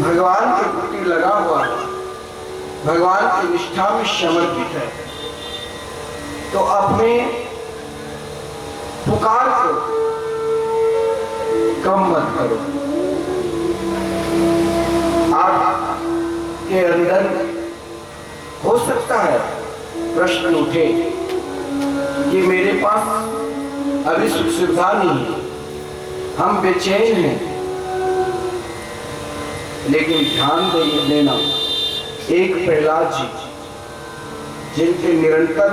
भगवान के प्रति लगा हुआ है, भगवान की निष्ठा में समर्पित है, तो अपने पुकार को कम मत करो। आपके अंदर हो सकता है प्रश्न उठे कि मेरे पास अभी सुख सुविधा नहीं है, हम बेचैन हैं, लेकिन ध्यान देना, एक प्रहलाद जी जिनके निरंतर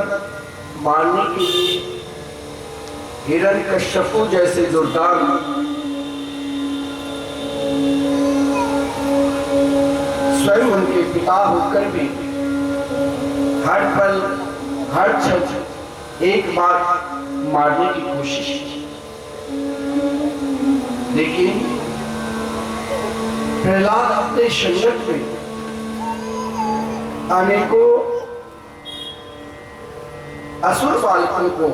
मारने के लिए हिरण्यकश्यप जैसे जोरदार स्वयं उनके पिता होकर भी हर पल हर क्षण एक बार मारने की कोशिश की, लेकिन प्रहलाद अपने संकट में अनेकों असुर बालकों को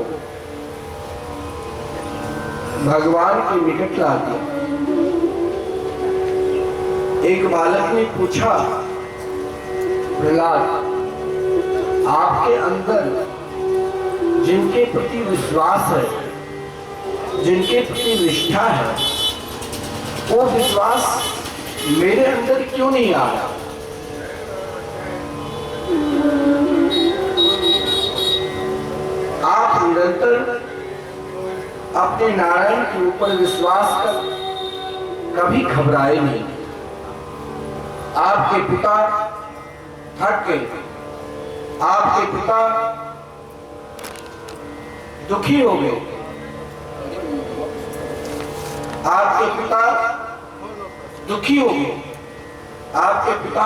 भगवान के निकट ला दिया। एक बालक ने पूछा, प्रहलाद, आपके अंदर जिनके प्रति विश्वास है, जिनके प्रति निष्ठा है, वो विश्वास मेरे अंदर क्यों नहीं आ रहा? आप निरंतर अपने नारायण के ऊपर विश्वास कर कभी घबराए नहीं। आपके पिता थक गए, आपके पिता दुखी हो गए, आपके पिता दुखी हो गए, आपके पिता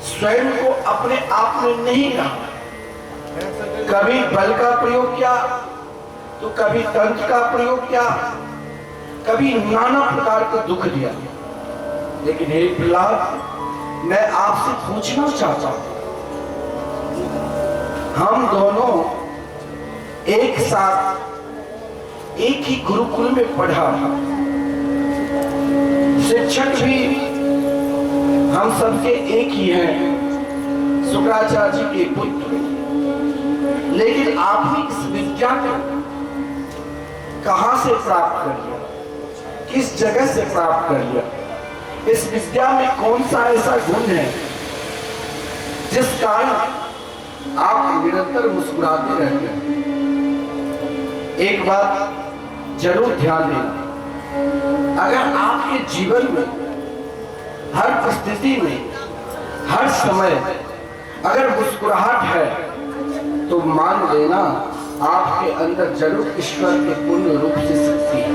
स्वयं को अपने आप में नहीं रहा, कभी बल का प्रयोग किया तो कभी तंत्र का प्रयोग किया, कभी नाना प्रकार का दुख दिया। लेकिन हे प्रहलाद, मैं आपसे पूछना चाहता हूं, हम दोनों एक साथ एक ही गुरुकुल में पढ़ा, शिक्षक भी हम सबके एक ही हैं, शुक्राचार्य जी के पुत्र, लेकिन आपने इस विद्या को कहां से प्राप्त कर लिया, किस जगह से प्राप्त कर लिया? इस विद्या में कौन सा ऐसा गुण है जिस कारण आप निरंतर मुस्कुराते रहते हैं? एक बात जरूर ध्यान देना, अगर आपके जीवन में हर परिस्थिति में हर समय अगर मुस्कुराहट है, तो मान लेना आपके अंदर जरूर ईश्वर के पूर्ण रूप से शक्ति है।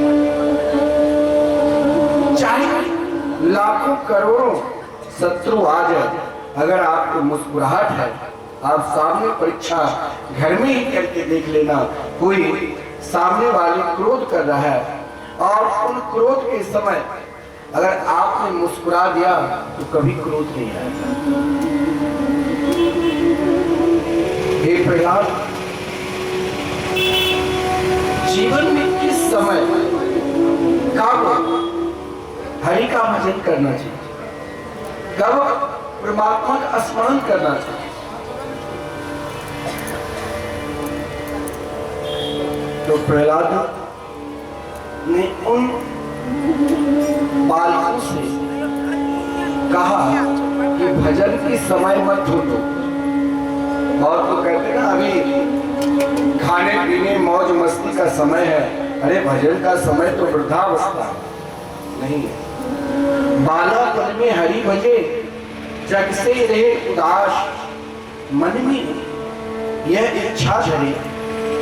चाहे लाखों करोड़ों शत्रु आ जाए, अगर आपको मुस्कुराहट है, आप सामने परीक्षा घर में ही करके देख लेना, कोई सामने वाले क्रोध कर रहा है और उन क्रोध के समय अगर आपने मुस्कुरा दिया तो कभी क्रोध नहीं आएगा। हे प्रहलाद, जीवन में किस समय कब हरि का भजन करना चाहिए, कब परमात्मा का स्मरण करना चाहिए? तो प्रहलाद ने उन बालकों से कहा कि भजन की समय मत ढूंढो, और तो कहते ना अभी खाने पीने मौज मस्ती का समय है, अरे भजन का समय तो वृद्धावस्था नहीं है। बालापन में हरि भजे, जग से रहे उदास, मन में यह इच्छा धरे,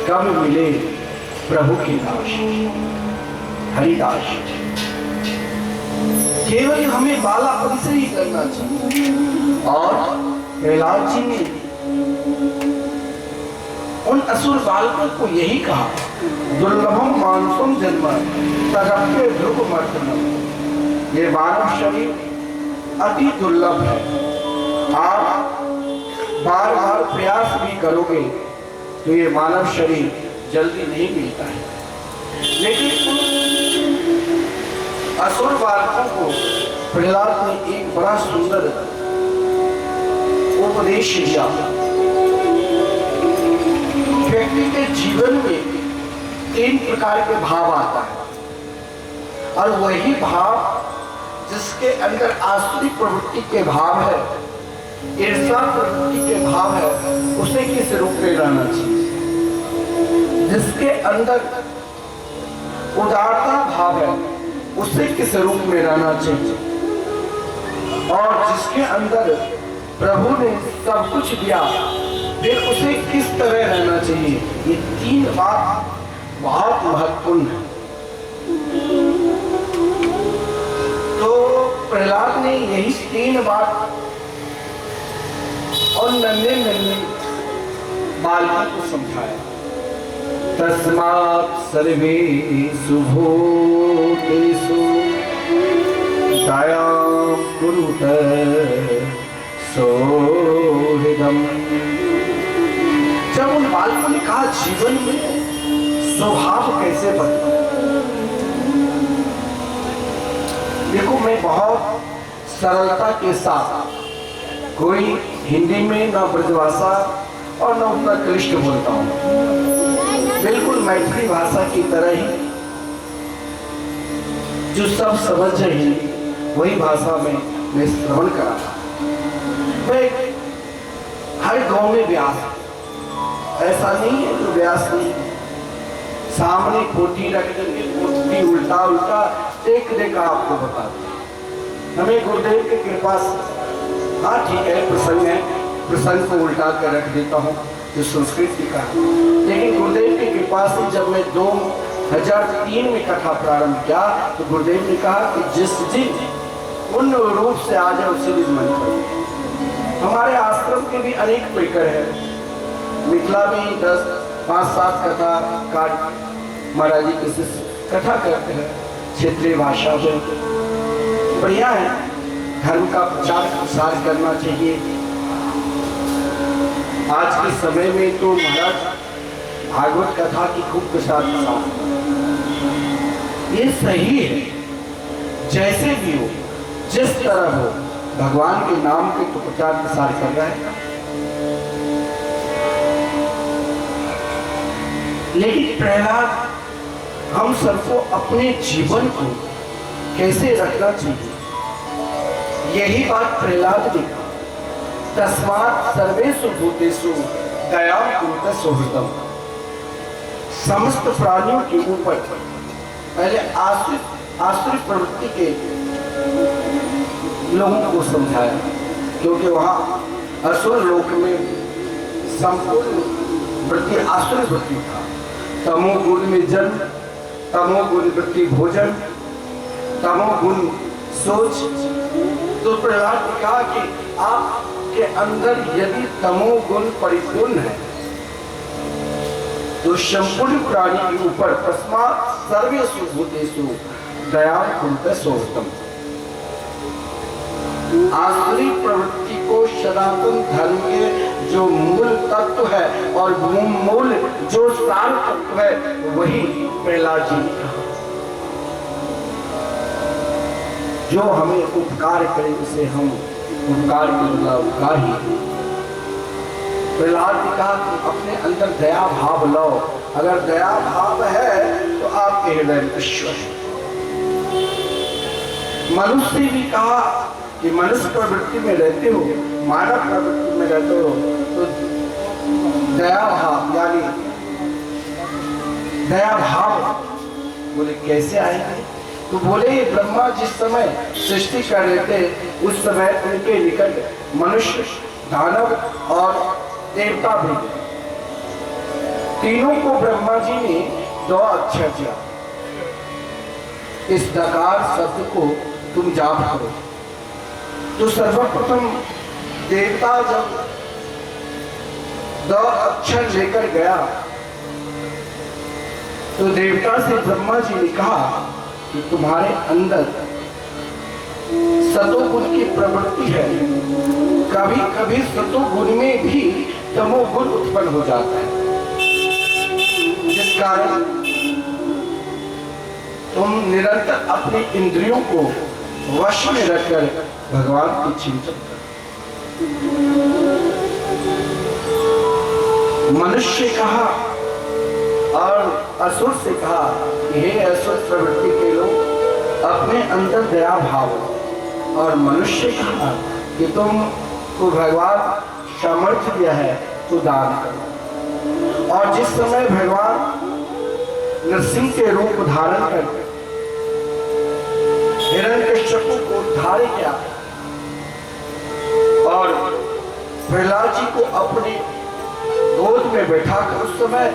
कब मिले प्रभु की दास। हरिदास केवल हमें बालापन से ही करना चाहिए। और प्रहलाद जी ने उन असुर बालकों को यही कहा, दुर्लभम मानुषम जन्म तदप्य ध्रुव मर्दनम। ये मानव शरीर अति दुर्लभ है, आप बार बार प्रयास भी करोगे तो ये मानव शरीर जल्दी नहीं मिलता है। लेकिन असुर बालकों को प्रहलाद ने एक बड़ा सुंदर उपदेश दिया। व्यक्ति के जीवन में 3 प्रकार के भाव आता है, और वही भाव जिसके अंदर आसुरिक प्रवृत्ति के भाव है, ईर्ष्या प्रवृत्ति के भाव है, उसे किस रूप में रहना चाहिए। जिसके अंदर उदारता भाव है, उसे किस रूप में रहना चाहिए। और जिसके अंदर प्रभु ने सब कुछ दिया, फिर उसे किस तरह रहना चाहिए। ये 3 बात बहुत महत्वपूर्ण है। तो प्रहलाद ने यही 3 बात और नन्हे बालकों को समझाया। तस्मात् सर्वेषु भूतेषु दयां कुरुत सोहृदम्। जब उन बालकों ने कहा जीवन में स्वभाव कैसे बदले, देखो मैं बहुत सरलता के साथ, कोई हिंदी में ना ब्रजभाषा और ना उतना क्लिष्ट बोलता हूँ, बिल्कुल मैथिली भाषा की तरह ही जो सब समझ रही वही भाषा में मैं श्रवण करा। मैं हर गांव में व्यास, ऐसा नहीं है तो व्यास नहीं, सामने कोठी रख देंगे, कोठी उल्टा उल्टा एक देखा आपको बता दें। हमें गुरुदेव की कृपा से, हाँ ठीक है प्रसंग है, प्रसंग को उल्टा कर रख देता हूँ जो संस्कृत का है, लेकिन गुरुदेव की कृपा से जब मैं 2003 में कथा प्रारंभ किया तो गुरुदेव ने कहा कि जिस दिन उन रूप से आ जाए उसी दिन मन करो। हमारे आश्रम के भी अनेक पेकर हैं, मिथिला में 10-5-7 कथा काट महाराज जी की कथा करते हैं क्षेत्रीय भाषा में, बढ़िया है। धर्म का प्रचार प्रसार करना चाहिए। आज के समय में तो महाराज भागवत कथा की खूब प्रसार प्रसार, ये सही है। जैसे भी हो, जिस तरह हो, भगवान के नाम के तो प्रचार प्रसार कर रहा है। लेकिन प्रहलाद हम सबको अपने जीवन को कैसे रखना चाहिए, यही बात प्रहलाद ने कहा। तस्मात् सर्वेषु भूतेषु दयां कुरुत सोहृदम्। समस्त प्राणियों के ऊपर पहले आश्रित प्रवृत्ति के लोगों को समझाया, क्योंकि वहाँ असुर लोक में संपूर्ण वृत्ति आश्रित वृत्ति था। तमोगुण में जन्म, तमोगुण वृत्ति भोजन, तमोगुण सोच। तो प्रहलाद ने कहा कि आपके अंदर यदि तमोगुण परिपूर्ण है तो संपूर्ण प्राणी के ऊपर तस्मात् सर्वेषु भूतेषु दयां कुरुत सोहृदम्। आसुरी प्रवृत्ति को सनातन धर्म के जो मूल तत्व है और मूल जो सार तत्व है वही प्रहलाद जी ने कहा। जो हमें उपकार करे उसे हम उपकार के बदला उपकार ही। प्रहलाद ने कहा कि अपने अंदर दया भाव लाओ। अगर दया भाव है तो आपके हृदय में ईश्वर है। मनुष्य भी कहा कि मनुष्य प्रवृत्ति में रहते हो, मानव प्रवृत्ति में रहते हो तो दया भाव यानी दया भाव बोले कैसे आएंगे। तो बोले ब्रह्मा जिस समय सृष्टि कर रहे थे उस समय उनके निकट मनुष्य, दानव और देवता भी, तीनों को ब्रह्मा जी ने 2 अक्षर दिया। इस दकार शब्द को तुम जाप करो। तो सर्वप्रथम देवता जब 2 अक्षर लेकर गया तो देवता से ब्रह्मा जी ने कहा कि तुम्हारे अंदर सतोगुण की प्रवृत्ति है, कभी कभी सतोगुण में भी तमोगुण उत्पन्न हो जाता है, जिस कारण तुम निरंतर अपनी इंद्रियों को वश में रखकर भगवान की चिंतन कर। मनुष्य कहा और असुर से कहा कि हे असुर प्रवृत्ति के लोग, अपने अंदर दया भाव, और मनुष्य कहा कि तुमको भगवान सामर्थ्य दिया है तो दान करो। और जिस समय भगवान नरसिंह के रूप धारण कर हिरण्यकश्यप को उद्धार किया और प्रहलाद जी को अपने गोद में बैठाकर उस समय